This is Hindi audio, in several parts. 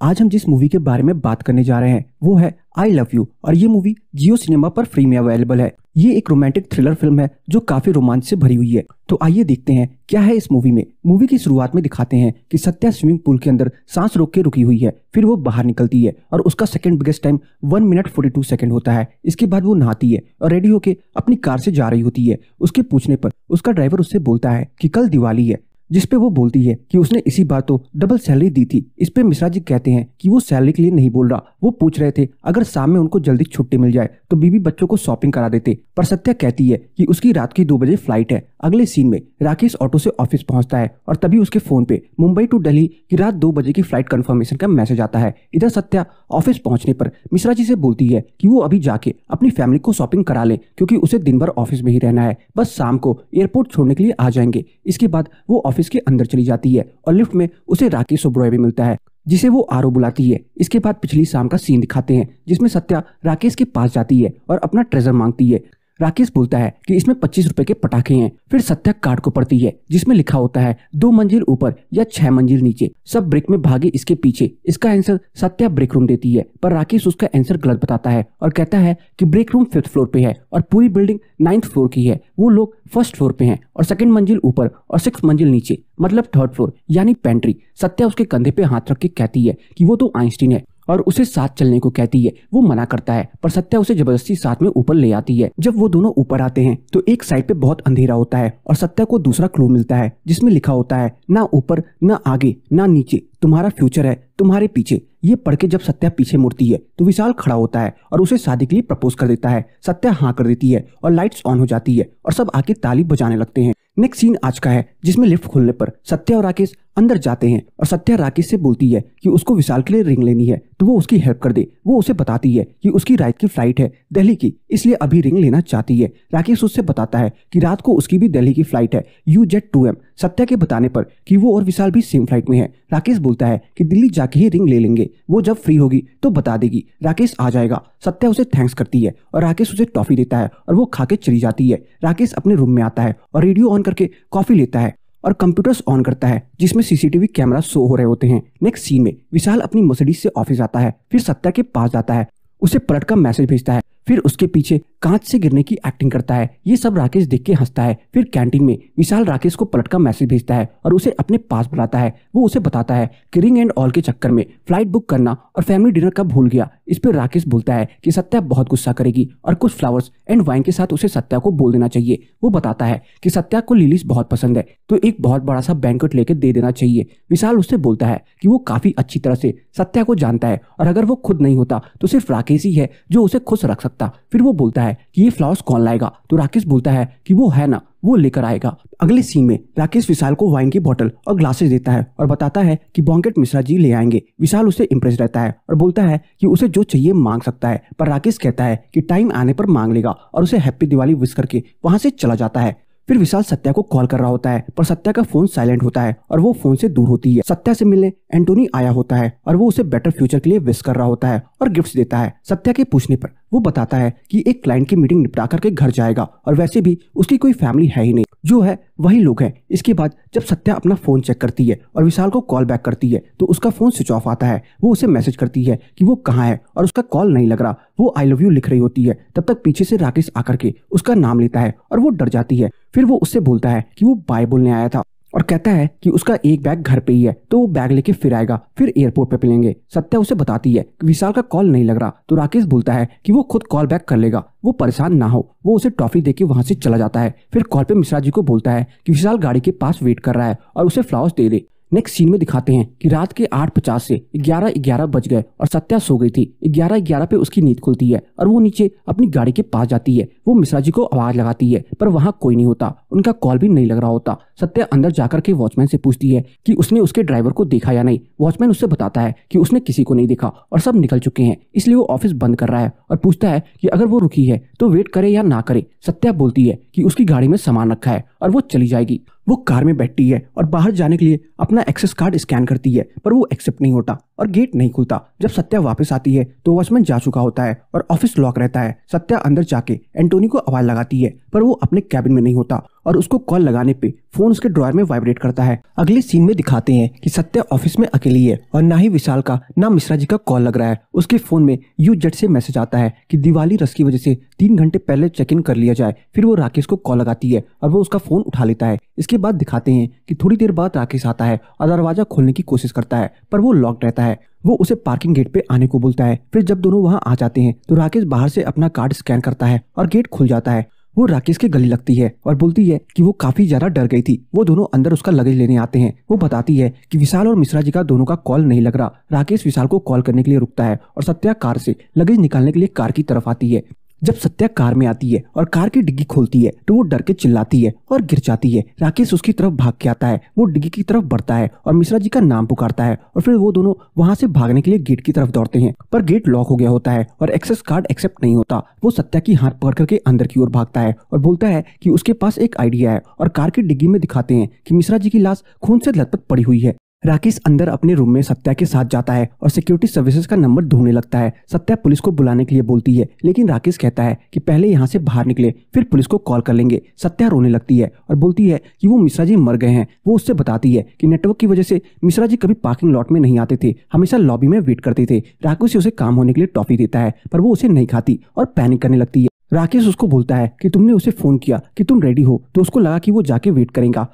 आज हम जिस मूवी के बारे में बात करने जा रहे हैं वो है आई लव यू और ये मूवी जियो सिनेमा पर फ्री में अवेलेबल है। ये एक रोमांटिक थ्रिलर फिल्म है जो काफी रोमांच से भरी हुई है। तो आइए देखते हैं क्या है इस मूवी में। मूवी की शुरुआत में दिखाते हैं कि सत्या स्विमिंग पूल के अंदर सांस रोक के रुकी हुई है, फिर वो बाहर निकलती है और उसका second biggest time 1 minute 42 second होता है। इसके बाद वो नहाती है और रेडी होके अपनी कार से जा रही होती है। उसके पूछने पर उसका ड्राइवर उससे बोलता है कि कल दिवाली है, जिसपे वो बोलती है कि उसने इसी बार तो डबल सैलरी दी थी। इस पे मिश्रा जी कहते हैं कि वो सैलरी के लिए नहीं बोल रहा, वो पूछ रहे थे अगर शाम में उनको जल्दी छुट्टी मिल जाए तो बीवी बच्चों को शॉपिंग करा देते। पर सत्या कहती है कि उसकी रात की 2 बजे फ्लाइट है। अगले सीन में राकेश ऑटो से ऑफिस पहुंचता है और तभी उसके फोन पे मुंबई टू दिल्ली की रात 2 बजे की फ्लाइट कंफर्मेशन का मैसेज आता है। इधर सत्या ऑफिस पहुंचने पर मिश्रा जी से बोलती है कि वो अभी जाके अपनी फैमिली को शॉपिंग करा ले क्योंकि उसे दिन भर ऑफिस में ही रहना है, बस शाम को एयरपोर्ट छोड़ने के लिए आ जाएंगे। इसके बाद वो ऑफिस के अंदर चली जाती है और लिफ्ट में उसे राकेश ओबरॉय भी मिलता है जिसे वो आरो बुलाती है। इसके बाद पिछली शाम का सीन दिखाते हैं जिसमें सत्या राकेश के पास जाती है और अपना ट्रेजर मांगती है। राकेश बोलता है कि इसमें 25 रुपए के पटाखे हैं। फिर सत्या कार्ड को पढ़ती है जिसमें लिखा होता है 2 मंजिल ऊपर या 6 मंजिल नीचे, सब ब्रेक में भागे इसके पीछे। इसका आंसर सत्या ब्रेक रूम देती है पर राकेश उसका आंसर गलत बताता है और कहता है कि ब्रेक रूम 5th फ्लोर पे है और पूरी बिल्डिंग 9th फ्लोर की है। वो लोग 1st फ्लोर पे हैं और 2nd मंजिल ऊपर और 6th मंजिल नीचे, मतलब 3rd फ्लोर यानी पेंट्री। सत्या उसके कंधे पे हाथ रख के कहती है कि वो तो आइंस्टीन है और उसे साथ चलने को कहती है। वो मना करता है पर सत्या उसे जबरदस्ती साथ में ऊपर ले आती है। जब वो दोनों ऊपर आते हैं तो एक साइड पे बहुत अंधेरा होता है और सत्या को दूसरा क्लू मिलता है जिसमें लिखा होता है ना ऊपर ना आगे ना नीचे, तुम्हारा फ्यूचर है तुम्हारे पीछे। ये पढ़ के जब सत्या पीछे मुड़ती है तो विशाल खड़ा होता है और उसे शादी के लिए प्रपोज कर देता है। सत्या हाँ कर देती है और लाइट्स ऑन हो जाती है और सब आके ताली बजाने लगते हैं। नेक्स्ट सीन आज का है जिसमें लिफ्ट खुलने पर सत्या और राकेश अंदर जाते हैं और सत्या राकेश से बोलती है कि उसको विशाल के लिए रिंग लेनी है तो वो उसकी हेल्प कर दे। वो उसे बताती है कि उसकी रात की फ्लाइट है दिल्ली की, इसलिए अभी रिंग लेना चाहती है। राकेश उससे बताता है कि रात को उसकी भी दिल्ली की फ्लाइट है UZ2M। सत्या के बताने पर कि वो और विशाल भी सेम फ्लाइट में है, राकेश बोलता है कि दिल्ली जाके ही रिंग ले लेंगे, वो जब फ्री होगी तो बता देगी, राकेश आ जाएगा। सत्या उसे थैंक्स करती है और राकेश उसे टॉफी देता है और वो खा के चली जाती है। राकेश अपने रूम में आता है और रेडियो ऑन करके कॉफी लेता है और कंप्यूटर्स ऑन करता है जिसमें CCTV कैमरा शो हो रहे होते हैं। नेक्स्ट सीन में विशाल अपनी मर्सिडीज से ऑफिस आता है, फिर सत्या के पास जाता है, उसे पलट का मैसेज भेजता है, फिर उसके पीछे कांच से गिरने की एक्टिंग करता है। ये सब राकेश देख के हंसता है। फिर कैंटीन में विशाल राकेश को पलट का मैसेज भेजता है और उसे अपने पास बुलाता है। वो उसे बताता है कि रिंग एंड ऑल के चक्कर में फ्लाइट बुक करना और फैमिली डिनर का भूल गया। इस पर राकेश बोलता है कि सत्या बहुत गुस्सा करेगी और कुछ फ्लावर्स एंड वाइन के साथ उसे सत्या को बोल देना चाहिए। वो बताता है कि सत्या को लिलीज बहुत पसंद है तो एक बहुत बड़ा सा बैंक्वेट लेके दे देना चाहिए। विशाल उससे बोलता है कि वो काफी अच्छी तरह से सत्या को जानता है और अगर वो खुद नहीं होता तो सिर्फ राकेश ही है जो उसे खुश रख सकता। फिर वो बोलता है कि ये फ्लावर्स कौन लाएगा तो राकेश बोलता है कि वो है ना, वो लेकर आएगा। अगले सीन में राकेश विशाल को वाइन की बोतल और ग्लासेस देता है और बताता है कि बॉन्केट मिश्रा जी ले आएंगे। विशाल उससे इंप्रेस रहता है और बोलता है कि उसे जो चाहिए मांग सकता है, पर राकेश कहता है कि टाइम आने पर मांग लेगा और उसे हैप्पी दिवाली विश करके वहां से चला जाता है। फिर विशाल सत्या को कॉल कर रहा होता है पर सत्या का फोन साइलेंट होता है और वो फोन से दूर होती है। सत्या से मिलने एंटोनी आया होता है और वो उसे बेटर फ्यूचर के लिए विश कर रहा होता है और गिफ्ट्स देता है। सत्या के पूछने पर वो बताता है कि एक क्लाइंट की मीटिंग निपटा करके घर जाएगा और वैसे भी उसकी कोई फैमिली है ही नहीं, जो है वही लोग हैं। इसके बाद जब सत्या अपना फोन चेक करती है और विशाल को कॉल बैक करती है तो उसका फोन स्विच ऑफ आता है। वो उसे मैसेज करती है कि वो कहाँ है और उसका कॉल नहीं लग रहा। वो आई लव यू लिख रही होती है, तब तक पीछे से राकेश आकर के उसका नाम लेता है और वो डर जाती है। फिर वो उससे बोलता है कि वो बाय बोलने आया था और कहता है कि उसका एक बैग घर पे ही है तो वो बैग लेके फिर आएगा, फिर एयरपोर्ट पे मिलेंगे। सत्या उसे बताती है कि विशाल का कॉल नहीं लग रहा तो राकेश बोलता है कि वो खुद कॉल बैक कर लेगा, वो परेशान ना हो। वो उसे टॉफी देके वहां से चला जाता है। फिर कॉल पे मिश्रा जी को बोलता है कि विशाल गाड़ी के पास वेट कर रहा है और उसे फ्लावर्स दे दे। नेक्स्ट सीन में दिखाते हैं कि रात के 8:50 से 11:11 बज गए और सत्या सो गई थी। 11:11 पे उसकी नींद खुलती है और वो नीचे अपनी गाड़ी के पास जाती है। वो मिश्रा जी को आवाज लगाती है पर वहां कोई नहीं होता, उनका कॉल भी नहीं लग रहा होता। सत्या अंदर जाकर के वॉचमैन से पूछती है कि उसने उसके ड्राइवर को देखा या नहीं। वॉचमैन उससे बताता है कि उसने किसी को नहीं देखा और सब निकल चुके हैं, इसलिए वो ऑफिस बंद कर रहा है और पूछता है कि अगर वो रुकी है तो वेट करे या ना करे। सत्या बोलती है कि उसकी गाड़ी में सामान रखा है और वो चली जाएगी। वो कार में बैठती है और बाहर जाने के लिए अपना एक्सेस कार्ड स्कैन करती है पर वो एक्सेप्ट नहीं होता। और गेट नहीं खुलता। जब सत्या वापस आती है तो वॉचमैन जा चुका होता है और ऑफिस लॉक रहता है। सत्या अंदर जाके एंटोनी को आवाज लगाती है पर वो अपने कैबिन में नहीं होता और उसको कॉल लगाने पे फोन उसके ड्रॉयर में वाइब्रेट करता है। अगले सीन में दिखाते हैं कि सत्या ऑफिस में अकेली है और ना ही विशाल का ना मिश्रा जी का कॉल लग रहा है। उसके फोन में यूजेट से मैसेज आता है कि दिवाली रस की वजह से 3 घंटे पहले चेक इन कर लिया जाए। फिर वो राकेश को कॉल लगाती है और वो उसका फोन उठा लेता है। इसके बाद दिखाते हैं कि थोड़ी देर बाद राकेश आता है और दरवाजा खोलने की कोशिश करता है पर वो लॉक्ड रहता है। वो उसे पार्किंग गेट पे आने को बोलता है। फिर जब दोनों वहां आ जाते हैं तो राकेश बाहर से अपना कार्ड स्कैन करता है और गेट खुल जाता है। वो राकेश के गले लगती है और बोलती है कि वो काफी ज्यादा डर गई थी। वो दोनों अंदर उसका लगेज लेने आते हैं। वो बताती है कि विशाल और मिश्रा जी का दोनों का कॉल नहीं लग रहा। राकेश विशाल को कॉल करने के लिए रुकता है और सत्या कार से लगेज निकालने के लिए कार की तरफ आती है। जब सत्या कार में आती है और कार की डिग्गी खोलती है तो वो डर के चिल्लाती है और गिर जाती है। राकेश उसकी तरफ भाग के आता है। वो डिग्गी की तरफ बढ़ता है और मिश्रा जी का नाम पुकारता है और फिर वो दोनों वहां से भागने के लिए गेट की तरफ दौड़ते हैं पर गेट लॉक हो गया होता है और एक्सेस कार्ड एक्सेप्ट नहीं होता। वो सत्या की हाथ पकड़ करके अंदर की ओर भागता है और बोलता है कि उसके पास एक आइडिया है और कार की डिग्गी में दिखाते हैं कि मिश्रा जी की लाश खून से लथपथ पड़ी हुई है। राकेश अंदर अपने रूम में सत्या के साथ जाता है और सिक्योरिटी सर्विसेज का नंबर ढूंढने लगता है। सत्या पुलिस को बुलाने के लिए बोलती है लेकिन राकेश कहता है कि पहले यहाँ से बाहर निकले फिर पुलिस को कॉल कर लेंगे। सत्या रोने लगती है और बोलती है कि वो मिश्रा जी मर गए हैं। वो उससे बताती है कि नेटवर्क की वजह से मिश्रा जी कभी पार्किंग लॉट में नहीं आते थे, हमेशा लॉबी में वेट करते थे। राकेश उसे काम होने के लिए टॉफी देता है पर वो उसे नहीं खाती और पैनिक करने लगती है। राकेश उसको बोलता है कि तुमने उसे फोन किया कि तुम रेडी हो तो उसको लगा कि वो जाके वेट करेगा।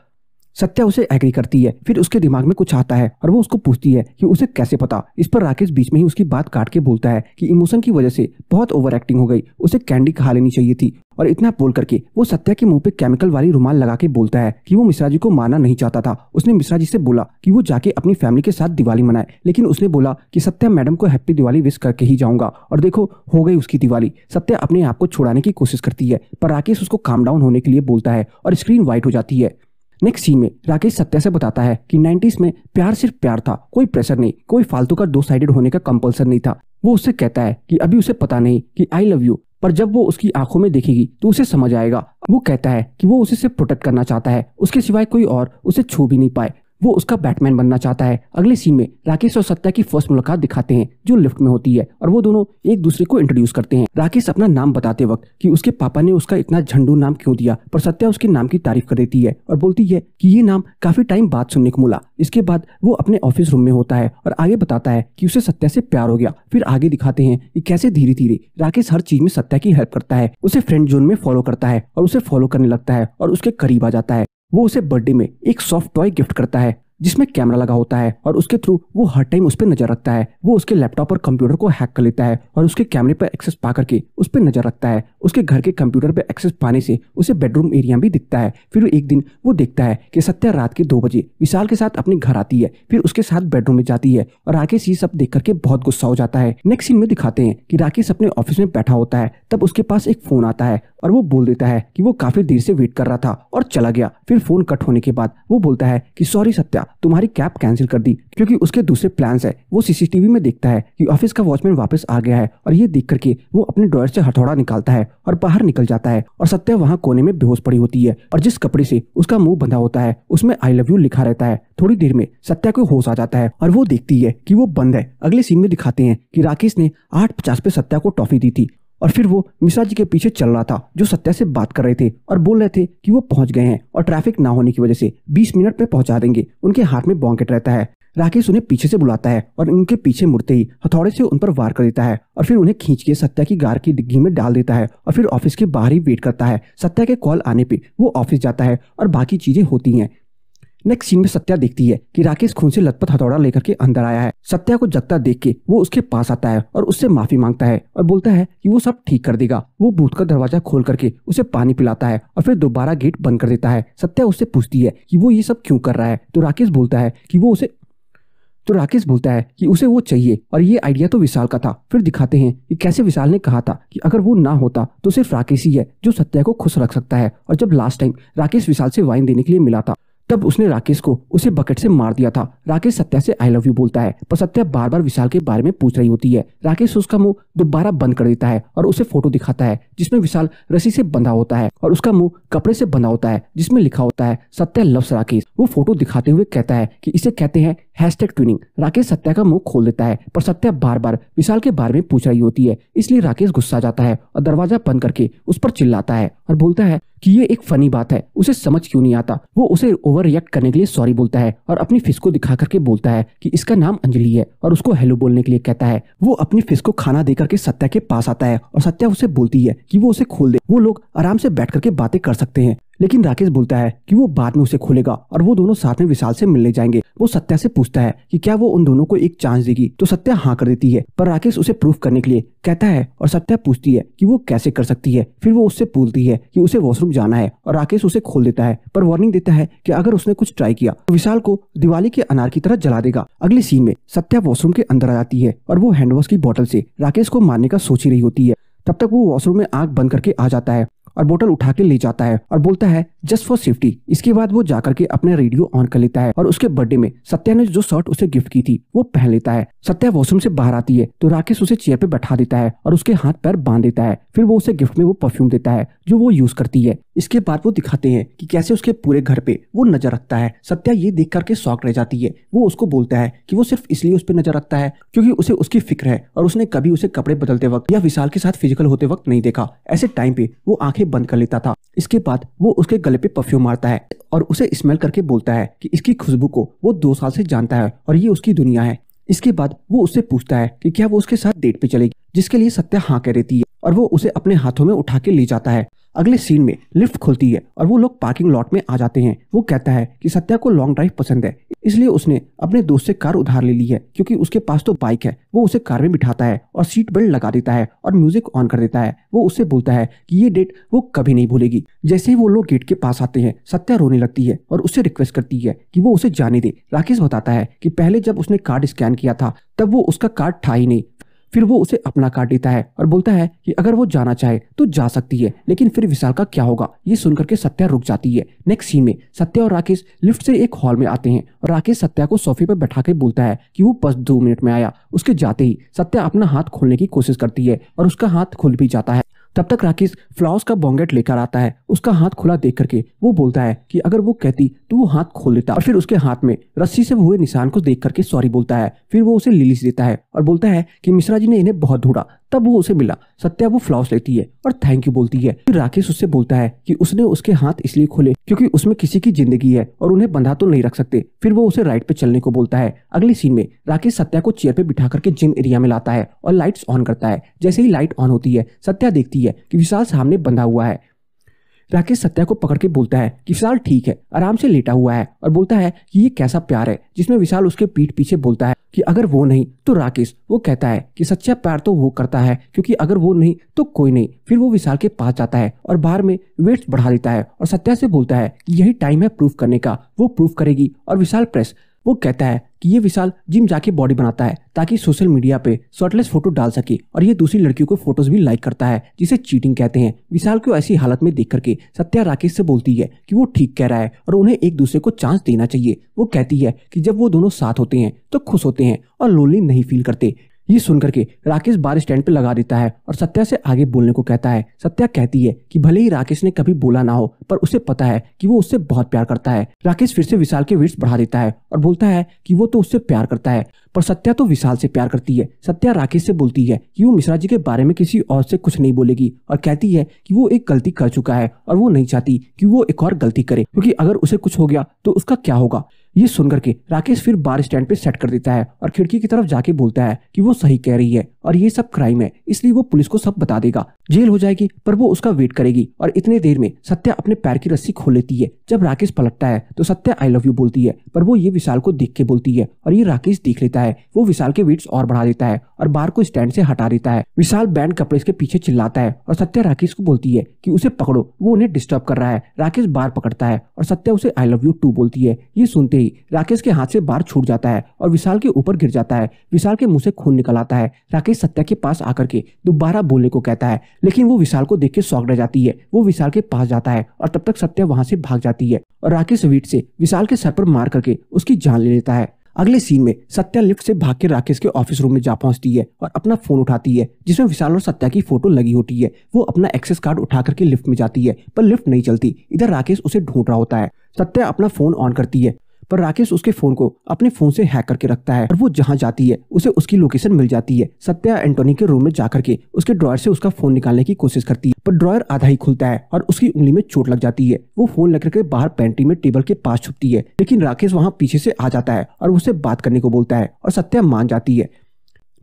सत्या उसे एग्री करती है। फिर उसके दिमाग में कुछ आता है और वो उसको पूछती है कि उसे कैसे पता। इस पर राकेश बीच में ही उसकी बात काट के बोलता है कि इमोशन की वजह से बहुत ओवर एक्टिंग हो गई, उसे कैंडी खा लेनी चाहिए थी। और इतना बोल करके वो सत्या के मुंह पे केमिकल वाली रुमाल लगा के बोलता है कि वो मिश्रा जी को मारना नहीं चाहता था। उसने मिश्रा जी से बोला कि वो जाके अपनी फैमिली के साथ दिवाली मनाए, लेकिन उसने बोला कि सत्या मैडम को हैप्पी दिवाली विश करके ही जाऊंगा। और देखो हो गई उसकी दिवाली। सत्या अपने आप को छुड़ाने की कोशिश करती है पर राकेश उसको काम डाउन होने के लिए बोलता है और स्क्रीन व्हाइट हो जाती है। नेक्स्ट सीन में राकेश सत्या से बताता है कि 90s में प्यार सिर्फ प्यार था, कोई प्रेशर नहीं, कोई फालतू का 2 साइडेड होने का कंपल्सन नहीं था। वो उससे कहता है कि अभी उसे पता नहीं कि आई लव यू, पर जब वो उसकी आंखों में देखेगी तो उसे समझ आएगा। वो कहता है कि वो उसे सिर्फ प्रोटेक्ट करना चाहता है, उसके सिवाय कोई और उसे छू भी नहीं पाए। वो उसका बैटमैन बनना चाहता है। अगले सीन में राकेश और सत्या की फर्स्ट मुलाकात दिखाते हैं जो लिफ्ट में होती है और वो दोनों एक दूसरे को इंट्रोड्यूस करते हैं। राकेश अपना नाम बताते वक्त कि उसके पापा ने उसका इतना झंडू नाम क्यों दिया, पर सत्या उसके नाम की तारीफ कर देती है और बोलती है कि ये नाम काफी टाइम बाद सुनने को मिला। इसके बाद वो अपने ऑफिस रूम में होता है और आगे बताता है कि उसे सत्या से प्यार हो गया। फिर आगे दिखाते हैं कि कैसे धीरे धीरे राकेश हर चीज में सत्या की हेल्प करता है, उसे फ्रेंड जोन में फॉलो करता है और उसे फॉलो करने लगता है और उसके करीब आ जाता है। वो उसे बर्थडे में एक सॉफ्ट टॉय गिफ्ट करता है जिसमें कैमरा लगा होता है और उसके थ्रू वो हर टाइम उस पर नजर रखता है। वो उसके लैपटॉप और कंप्यूटर को हैक कर लेता है और उसके कैमरे पर एक्सेस पा करके उस पर नजर रखता है। उसके घर के कंप्यूटर पर एक्सेस पाने से उसे बेडरूम एरिया भी दिखता है। फिर एक दिन वो देखता है कि सत्या रात के 2 बजे विशाल के साथ अपने घर आती है, फिर उसके साथ बेडरूम में जाती है और राकेश ये सब देख करके बहुत गुस्सा हो जाता है। नेक्स्ट सीन में दिखाते हैं कि राकेश अपने ऑफिस में बैठा होता है, तब उसके पास एक फोन आता है और वो बोल देता है कि वो काफी देर से वेट कर रहा था और चला गया। फिर फोन कट होने के बाद वो बोलता है कि सॉरी सत्या, तुम्हारी कैब कैंसिल कर दी क्योंकि उसके दूसरे प्लान्स है। वो सीसीटीवी में देखता है कि ऑफिस का वॉचमैन वापस आ गया है और ये देख करके वो अपने ड्रॉयर से हथौड़ा निकालता है और बाहर निकल जाता है और सत्या वहां कोने में बेहोश पड़ी होती है और जिस कपड़े से उसका मुंह बंधा होता है उसमें आई लव यू लिखा रहता है। थोड़ी देर में सत्या को होश आ जाता है और वो देखती है कि वो बंद है। अगले सीन में दिखाते हैं कि राकेश ने 8:50 पे सत्या को टॉफी दी थी और फिर वो मिश्रा जी के पीछे चल रहा था जो सत्या से बात कर रहे थे और बोल रहे थे कि वो पहुंच गए हैं और ट्रैफिक ना होने की वजह से 20 मिनट में पहुंचा देंगे। उनके हाथ में बॉन्केट रहता है। राकेश उन्हें पीछे से बुलाता है और उनके पीछे मुड़ते ही हथौड़े से उन पर वार कर देता है और फिर उन्हें खींच के सत्या की कार की डिग्गी में डाल देता है और फिर ऑफिस के बाहर ही वेट करता है। सत्या के कॉल आने पे वो ऑफिस जाता है और बाकी चीजें होती हैं। नेक्स्ट सीन में सत्या देखती है कि राकेश खून से लथपथ हथौड़ा लेकर के अंदर आया है। सत्या को जगता देख के वो उसके पास आता है और उससे माफी मांगता है और बोलता है कि वो सब ठीक कर देगा। वो बूथ का दरवाजा खोल करके उसे पानी पिलाता है और फिर दोबारा गेट बंद कर देता है। सत्या उससे पूछती है कि वो ये सब क्यों कर रहा है तो राकेश बोलता है कि उसे वो चाहिए और ये आइडिया तो विशाल का था। फिर दिखाते हैं कि कैसे विशाल ने कहा था कि अगर वो ना होता तो सिर्फ राकेश ही है जो सत्या को खुश रख सकता है। और जब लास्ट टाइम राकेश विशाल से वाइन देने के लिए मिला था तब उसने राकेश को उसे बकेट से मार दिया था। राकेश सत्या से आई लव यू बोलता है, पर सत्या बार बार विशाल के बारे में पूछ रही होती है। राकेश उसका मुंह दोबारा बंद कर देता है और उसे फोटो दिखाता है जिसमें विशाल रस्सी से बंधा होता है और उसका मुंह कपड़े से बंधा होता है जिसमें लिखा होता है सत्या लव्स राकेश। वो फोटो दिखाते हुए कहता है कि इसे कहते हैं #ट्विनिंग। राकेश सत्या का मुंह खोल देता है, पर सत्या बार बार विशाल के बारे में पूछ रही होती है, इसलिए राकेश गुस्सा जाता है और दरवाजा बंद करके उस पर चिल्लाता है और बोलता है कि ये एक फनी बात है, उसे समझ क्यों नहीं आता। वो उसे ओवर रिएक्ट करने के लिए सॉरी बोलता है और अपनी फिश को दिखा करके बोलता है कि इसका नाम अंजलि है और उसको हेलो बोलने के लिए कहता है। वो अपनी फिश को खाना दे करके सत्या के पास आता है और सत्या उसे बोलती है कि वो उसे खोल दे, वो लोग आराम से बैठ करके बातें कर सकते हैं। लेकिन राकेश बोलता है कि वो बाद में उसे खोलेगा और वो दोनों साथ में विशाल से मिलने जाएंगे। वो सत्या से पूछता है कि क्या वो उन दोनों को एक चांस देगी, तो सत्या हाँ कर देती है, पर राकेश उसे प्रूफ करने के लिए कहता है और सत्या पूछती है कि वो कैसे कर सकती है। फिर वो उससे पूछती है कि उसे वॉशरूम जाना है और राकेश उसे खोल देता है, पर वार्निंग देता है कि अगर उसने कुछ ट्राई किया तो विशाल को दिवाली के अनार की तरह जला देगा। अगले सीन में सत्या वॉशरूम के अंदर आ जाती है और वो हैंडवॉश की बोतल से राकेश को मारने का सोच ही रही होती है। तब तक वो वॉशरूम में आंख बंद करके आ जाता है और बोतल उठा के ले जाता है और बोलता है जस्ट फॉर सेफ्टी। इसके बाद वो जाकर के अपने रेडियो ऑन कर लेता है और उसके बर्थडे में सत्या ने जो शर्ट उसे गिफ्ट की थी वो पहन लेता है। सत्या वॉशरूम से बाहर आती है तो राकेश उसे चेयर पे बैठा देता है और उसके हाथ पैर बांध देता है। फिर वो उसे गिफ्ट में वो परफ्यूम देता है जो वो यूज करती है। इसके बाद वो दिखाते हैं कि कैसे उसके पूरे घर पे वो नजर रखता है। सत्या ये देख करके शॉक रह जाती है। वो उसको बोलता है कि वो सिर्फ इसलिए उस पर नजर रखता है क्योंकि उसे उसकी फिक्र है और उसने कभी उसे कपड़े बदलते वक्त या विशाल के साथ फिजिकल होते वक्त नहीं देखा। ऐसे टाइम पे वो आंखें बंद कर लेता था। इसके बाद वो उसके गले पे परफ्यूम मारता है और उसे स्मेल करके बोलता है कि इसकी खुशबू को वो 2 साल से जानता है और ये उसकी दुनिया है। इसके बाद वो उससे पूछता है कि क्या वो उसके साथ डेट पे चलेगी, जिसके लिए सत्या हाँ कह देती है और वो उसे अपने हाथों में उठा के ले जाता है। अगले सीन में लिफ्ट खुलती है और वो लोग पार्किंग लॉट में आ जाते हैं। वो कहता है कि सत्या को लॉन्ग ड्राइव पसंद है, इसलिए उसने अपने दोस्त से कार उधार ले ली है क्योंकि उसके पास तो बाइक है। वो उसे कार में बिठाता है और सीट बेल्ट लगा देता है और म्यूजिक ऑन कर देता है। वो उससे बोलता है कि ये डेट वो कभी नहीं भूलेगी। जैसे ही वो लोग गेट के पास आते हैं सत्या रोने लगती है और उससे रिक्वेस्ट करती है कि वो उसे जाने दे। राकेश बताता है कि पहले जब उसने कार्ड स्कैन किया था तब वो उसका कार्ड था ही नहीं। फिर वो उसे अपना कार्ड देता है और बोलता है कि अगर वो जाना चाहे तो जा सकती है, लेकिन फिर विशाल का क्या होगा। ये सुनकर के सत्या रुक जाती है। नेक्स्ट सीन में सत्या और राकेश लिफ्ट से एक हॉल में आते हैं और राकेश सत्या को सोफे पर बैठा के बोलता है कि वो बस 2 मिनट में आया। उसके जाते ही सत्या अपना हाथ खोलने की कोशिश करती है और उसका हाथ खुल भी जाता है। तब तक राकेश फ्लावर्स का बॉन्गेट लेकर आता है। उसका हाथ खुला देख करके वो बोलता है कि अगर वो कहती तो वो हाथ खोल देता और फिर उसके हाथ में रस्सी से हुए निशान को देख करके सॉरी बोलता है। फिर वो उसे लिलीज देता है और बोलता है कि मिश्रा जी ने इन्हें बहुत ढूंढा, तब वो उसे मिला। सत्या वो फ्लावर्स लेती है और थैंक यू बोलती है। फिर राकेश उससे बोलता है कि उसने उसके हाथ इसलिए खोले क्योंकि उसमें किसी की जिंदगी है और उन्हें बंधा तो नहीं रख सकते। फिर वो उसे राइड पे चलने को बोलता है। अगले सीन में राकेश सत्या को चेयर पे बिठा करके जिम एरिया में लाता है और लाइट्स ऑन करता है। जैसे ही लाइट ऑन होती है सत्या देखती है कि विशाल सामने बंधा हुआ है। राकेश सत्या को पकड़ के बोलता है कि विशाल ठीक है, आराम से लेटा हुआ है और बोलता है कि ये कैसा प्यार है, जिसमें विशाल उसके पीठ पीछे बोलता है कि अगर वो नहीं तो राकेश। वो कहता है कि सच्चा प्यार तो वो करता है क्योंकि अगर वो नहीं तो कोई नहीं। फिर वो विशाल के पास जाता है और बाहर में वेट्स बढ़ा देता है और सत्या से बोलता है कि यही टाइम है प्रूफ करने का। वो प्रूफ करेगी और विशाल प्रेस। वो कहता है कि ये विशाल जिम जाके बॉडी बनाता है ताकि सोशल मीडिया पे शर्टलेस फोटो डाल सके और ये दूसरी लड़कियों को फोटोज भी लाइक करता है जिसे चीटिंग कहते हैं। विशाल को ऐसी हालत में देख करके सत्या राकेश से बोलती है कि वो ठीक कह रहा है और उन्हें एक दूसरे को चांस देना चाहिए। वो कहती है कि जब वो दोनों साथ होते हैं तो खुश होते हैं और लोनली नहीं फील करते। ये सुनकर के राकेश बार स्टैंड पे लगा देता है और सत्या से आगे बोलने को कहता है। सत्या कहती है कि भले ही राकेश ने कभी बोला ना हो पर उसे पता है कि वो उससे बहुत प्यार करता है। राकेश फिर से विशाल के वेट्स बढ़ा देता है और बोलता है कि वो तो उससे प्यार करता है, पर सत्या तो विशाल से प्यार करती है। सत्या राकेश से बोलती है कि वो मिश्रा जी के बारे में किसी और से कुछ नहीं बोलेगी और कहती है कि वो एक गलती कर चुका है और वो नहीं चाहती कि वो एक और गलती करे क्योंकि अगर उसे कुछ हो गया तो उसका क्या होगा। ये सुनकर के राकेश फिर बार स्टैंड पे सेट कर देता है और खिड़की की तरफ जाके बोलता है कि वो सही कह रही है और ये सब क्राइम है, इसलिए वो पुलिस को सब बता देगा, जेल हो जाएगी पर वो उसका वेट करेगी। और इतने देर में सत्या अपने पैर की रस्सी खोल लेती है। जब राकेश पलटता है तो सत्या आई लव यू बोलती है, पर वो ये विशाल को देख के बोलती है और ये राकेश देख लेता है। वो विशाल के वेट्स और बढ़ा देता है और बार को स्टैंड से हटा देता है। विशाल बैंड कपड़े के पीछे चिल्लाता है और सत्या राकेश को बोलती है कि उसे पकड़ो, वो उन्हें डिस्टर्ब कर रहा है। राकेश बार पकड़ता है और सत्या उसे आई लव यू टू बोलती है। ये सुनते ही राकेश के हाथ से बार छूट जाता है और विशाल के ऊपर गिर जाता है। विशाल के मुंह से खून निकल आता है। राकेश सत्या के पास आकर के दोबारा बोलने को कहता है, लेकिन वो विशाल को देख के शॉक रह जाती है। वो विशाल के पास जाता है और तब तक सत्या वहां से भाग जाती है और राकेश वीट से विशाल के सर पर मार करके उसकी जान ले लेता है। अगले सीन में सत्या लिफ्ट से भाग के राकेश के ऑफिस रूम में जा पहुंचती है और अपना फोन उठाती है जिसमें विशाल और सत्या की फोटो लगी होती है। वो अपना एक्सेस कार्ड उठा करके लिफ्ट में जाती है पर लिफ्ट नहीं चलती। इधर राकेश उसे ढूंढ रहा होता है। सत्या अपना फोन ऑन करती है पर राकेश उसके फोन को अपने फोन से हैक करके रखता है और वो जहां जाती है उसे उसकी लोकेशन मिल जाती है। सत्या एंटोनी के रूम में जाकर के उसके ड्रॉयर से उसका फोन निकालने की कोशिश करती है पर ड्रॉयर आधा ही खुलता है और उसकी उंगली में चोट लग जाती है। वो फोन लेकर के बाहर पेंट्री में टेबल के पास छुपती है लेकिन राकेश वहां पीछे से आ जाता है और उससे बात करने को बोलता है और सत्या मान जाती है।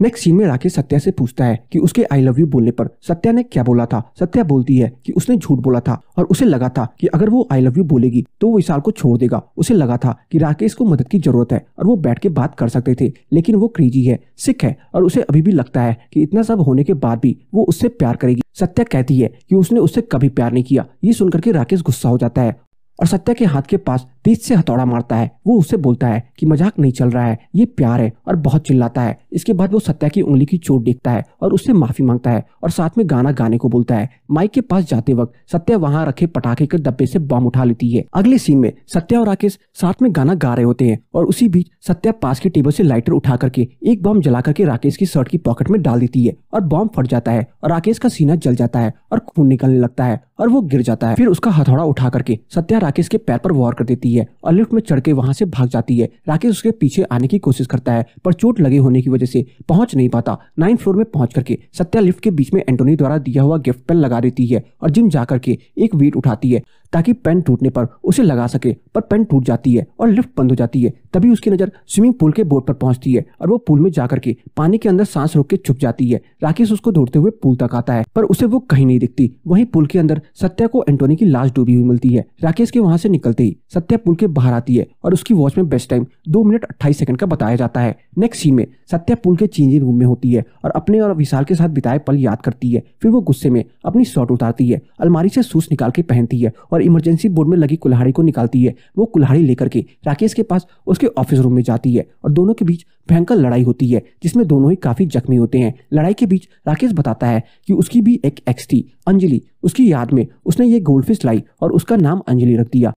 नेक्स्ट सीन में राकेश सत्या से पूछता है कि उसके आई लव यू बोलने पर सत्या ने क्या बोला था। सत्या बोलती है कि उसने झूठ बोला था और उसे लगा था कि अगर वो आई लव यू बोलेगी तो वो विशाल को छोड़ देगा। उसे लगा था कि राकेश को मदद की जरूरत है और वो बैठ के बात कर सकते थे, लेकिन वो क्रेजी है, सिक है और उसे अभी भी लगता है कि इतना सब होने के बाद भी वो उससे प्यार करेगी। सत्या कहती है कि उसने उससे कभी प्यार नहीं किया। ये सुनकर के राकेश गुस्सा हो जाता है और सत्या के हाथ के पास तेज से हथौड़ा मारता है। वो उससे बोलता है कि मजाक नहीं चल रहा है, ये प्यार है, और बहुत चिल्लाता है। इसके बाद वो सत्या की उंगली की चोट देखता है और उससे माफी मांगता है और साथ में गाना गाने को बोलता है। माइक के पास जाते वक्त सत्या वहां रखे पटाखे के डब्बे से बम उठा लेती है। अगले सीन में सत्या और राकेश साथ में गाना गा रहे होते हैं और उसी बीच सत्या पास के टेबल से लाइटर उठा करके एक बम जला करके राकेश की शर्ट की पॉकेट में डाल देती है और बम फट जाता है और राकेश का सीना जल जाता है और खून निकलने लगता है और वो गिर जाता है। फिर उसका हथौड़ा उठा करके सत्या राकेश के पैर पर वार कर देती है और लिफ्ट में चढ़ के वहां से भाग जाती है। राकेश उसके पीछे आने की कोशिश करता है पर चोट लगे होने की वजह से पहुंच नहीं पाता। 9th फ्लोर में पहुंच करके सत्या लिफ्ट के बीच में एंटोनी द्वारा दिया हुआ गिफ्ट पेन लगा देती है और जिम जा करके एक वेट उठाती है ताकि पेन टूटने पर उसे लगा सके, पर पेन टूट जाती है और लिफ्ट बंद हो जाती है। तभी उसकी नजर स्विमिंग पूल के बोर्ड पर पहुंचती है और वो पूल में जाकर के पानी के अंदर सांस रोक के छुप जाती है। राकेश उसको दौड़ते हुए पूल तक आता है पर उसे वो कहीं नहीं दिखती। वहीं पूल के अंदर सत्या को एंटोनी की लाश डूबी हुई मिलती है। राकेश के वहां से निकलते ही सत्या पूल के बाहर आती है और उसकी वॉच में बेस्ट टाइम 2 मिनट 28 सेकंड का बताया जाता है। नेक्स्ट सीन में सत्या पूल के चेंजिंग रूम में होती है और अपने और विशाल के साथ बिताए पल याद करती है। फिर वो गुस्से में अपनी शर्ट उतारती है, अलमारी से शूज निकाल के पहनती है और इमरजेंसी बोर्ड में लगी कुल्हाड़ी को निकालती है। वो कुल्हाड़ी लेकर के राकेश के पास उसके ऑफिस रूम में जाती है और दोनों के बीच भयंकर लड़ाई होती है जिसमें दोनों ही काफी जख्मी होते हैं। लड़ाई के बीच राकेश बताता है कि उसकी भी एक एक्स थी, अंजलि। उसकी याद में उसने ये गोल्डफिश लाई और उसका नाम अंजलि रख दिया।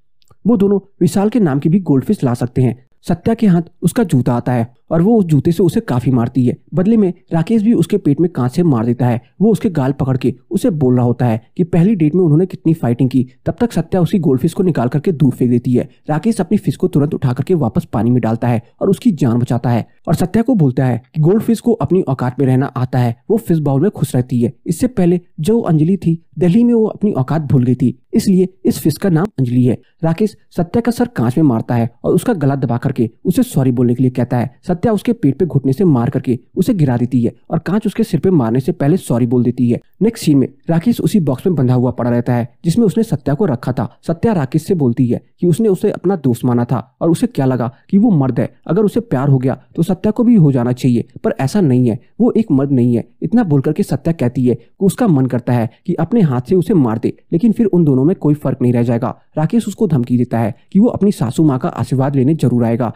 वो दोनों विशाल के नाम की भी गोल्डफिश ला सकते हैं। सत्या के हाथ उसका जूता आता है और वो उस जूते से उसे काफी मारती है। बदले में राकेश भी उसके पेट में कांच से मार देता है। वो उसके गाल पकड़ के उसे बोल रहा होता है कि पहली डेट में उन्होंने कितनी फाइटिंग की। तब तक सत्या उसकी गोल्डफिश को निकाल करके दूर फेंक देती है। राकेश अपनी फिश को तुरंत उठा करके वापस पानी में डालता है और उसकी जान बचाता है और सत्या को बोलता है कि गोल्डफिश को अपनी औकात में रहना आता है, वो फिश बाउल में खुश रहती है। इससे पहले जो अंजलि थी दिल्ली में वो अपनी औकात भूल गई थी, इसलिए इस फिश का नाम अंजलि है। राकेश सत्या का सर कांच में मारता है और उसका गला दबा करके उसे सॉरी बोलने के लिए कहता है। सत्या उसके पेट पे घुटने से मार करके उसे गिरा देती है और कांच उसके सिर पे मारने से पहले सॉरी बोल देती है। नेक्स्ट सीन में राकेश उसी बॉक्स में बंधा हुआ पड़ा रहता है जिसमें उसने सत्या को रखा था। सत्या राकेश से बोलती है कि उसने उसे अपना दोस्त माना था और उसे क्या लगा कि वो मर्द है, अगर उसे प्यार हो गया तो सत्या को भी हो जाना चाहिए, पर ऐसा नहीं है, वो एक मर्द नहीं है। इतना बोलकर के सत्या कहती है कि उसका मन करता है कि अपने हाथ से उसे मार दे, लेकिन फिर उन दोनों में कोई फर्क नहीं रह जाएगा। राकेश उसको धमकी देता है कि वो अपनी सासू माँ का आशीर्वाद लेने जरूर आएगा।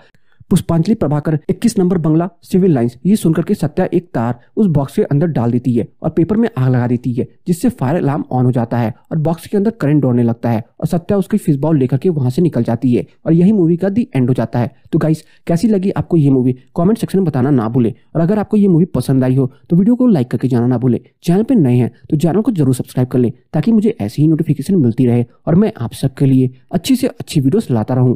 पुष्पांजलि प्रभाकर 21 नंबर बंगला सिविल लाइंस। ये सुनकर के सत्या एक तार उस बॉक्स के अंदर डाल देती है और पेपर में आग लगा देती है जिससे फायर अलार्म ऑन हो जाता है और बॉक्स के अंदर करंट दौड़ने लगता है और सत्या उसकी फिश बाउल लेकर के वहां से निकल जाती है और यही मूवी का दी एंड हो जाता है। तो गाइस, कैसी लगी आपको ये मूवी कॉमेंट सेक्शन में बताना ना भूले और अगर आपको ये मूवी पसंद आई हो तो वीडियो को लाइक करके जाना ना भूले। चैनल पर नए हैं तो चैनल को जरूर सब्सक्राइब कर ले ताकि मुझे ऐसी ही नोटिफिकेशन मिलती रहे और मैं आप सबके लिए अच्छी से अच्छी वीडियोस लाता रहूं।